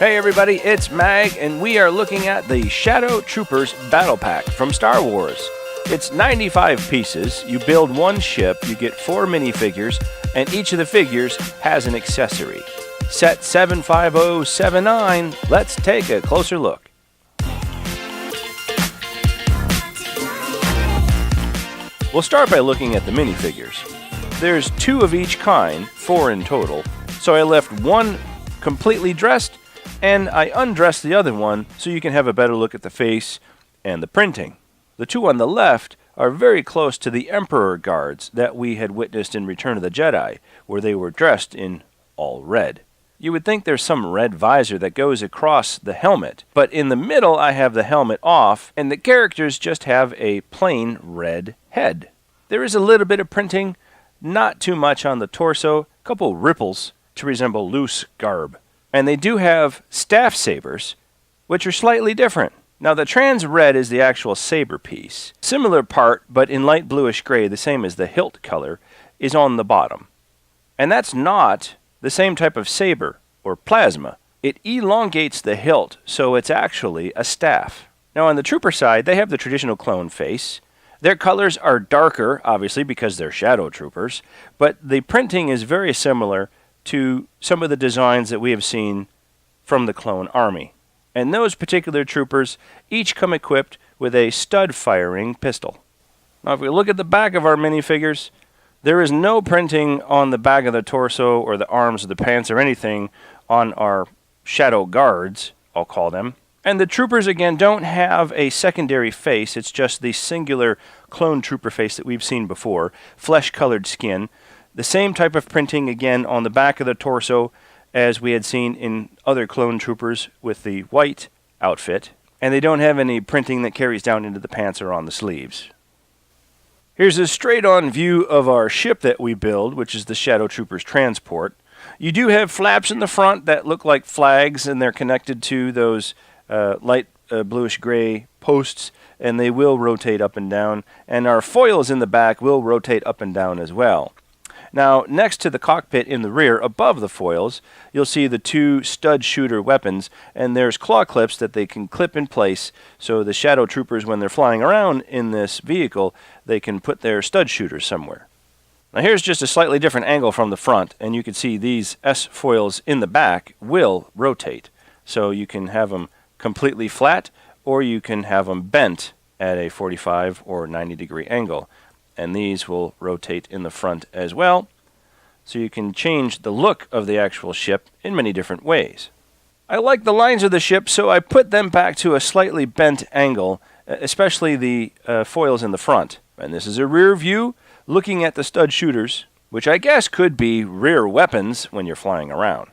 Hey everybody, it's Mag, and we are looking at the Shadow Troopers Battle Pack from Star Wars. It's 95 pieces, you build one ship, you get 4 minifigures, and each of the figures has an accessory. Set 75079, let's take a closer look. We'll start by looking at the minifigures. There's 2 of each kind, 4 in total, so I left one completely dressed, and I undressed the other one so you can have a better look at the face and the printing. The 2 on the left are very close to the Emperor guards that we had witnessed in Return of the Jedi, where they were dressed in all red. You would think there's some red visor that goes across the helmet, but in the middle I have the helmet off, and the characters just have a plain red head. There is a little bit of printing, not too much on the torso, a couple ripples to resemble loose garb. And they do have staff sabers, which are slightly different. Now the trans red is the actual saber piece. Similar part, but in light bluish gray, the same as the hilt color, is on the bottom. And that's not the same type of saber or plasma. It elongates the hilt, so it's actually a staff. Now on the trooper side, they have the traditional clone face. Their colors are darker, obviously, because they're shadow troopers, but the printing is very similar to some of the designs that we have seen from the clone army. And those particular troopers each come equipped with a stud-firing pistol. Now if we look at the back of our minifigures, there is no printing on the back of the torso or the arms or the pants or anything on our shadow guards, I'll call them. And the troopers, again, don't have a secondary face. It's just the singular clone trooper face that we've seen before, flesh-colored skin. The same type of printing, again, on the back of the torso as we had seen in other clone troopers with the white outfit. And they don't have any printing that carries down into the pants or on the sleeves. Here's a straight-on view of our ship that we build, which is the Shadow Troopers transport. You do have flaps in the front that look like flags, and they're connected to those light bluish-gray posts, and they will rotate up and down. And our foils in the back will rotate up and down as well. Now, next to the cockpit in the rear, above the foils, you'll see the 2 stud shooter weapons, and there's claw clips that they can clip in place, so the Shadow Troopers, when they're flying around in this vehicle, they can put their stud shooters somewhere. Now here's just a slightly different angle from the front, and you can see these S foils in the back will rotate. So you can have them completely flat, or you can have them bent at a 45 or 90 degree angle. And these will rotate in the front as well, so you can change the look of the actual ship in many different ways. I like the lines of the ship, so I put them back to a slightly bent angle, especially the foils in the front. And this is a rear view looking at the stud shooters, which I guess could be rear weapons when you're flying around.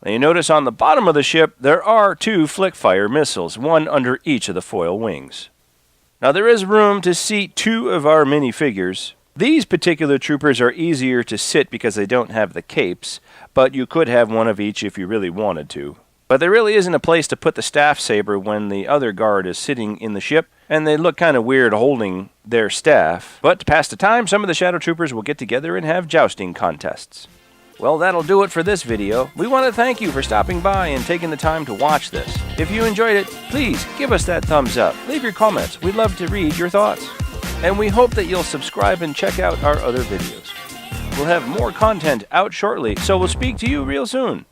Now you notice on the bottom of the ship there are 2 flick-fire missiles, one under each of the foil wings. Now there is room to seat 2 of our minifigures. These particular troopers are easier to sit because they don't have the capes, but you could have one of each if you really wanted to. But there really isn't a place to put the staff saber when the other guard is sitting in the ship, and they look kind of weird holding their staff. But to pass the time, some of the Shadow Troopers will get together and have jousting contests. Well, that'll do it for this video. We want to thank you for stopping by and taking the time to watch this. If you enjoyed it, please give us that thumbs up. Leave your comments. We'd love to read your thoughts. And we hope that you'll subscribe and check out our other videos. We'll have more content out shortly, so we'll speak to you real soon.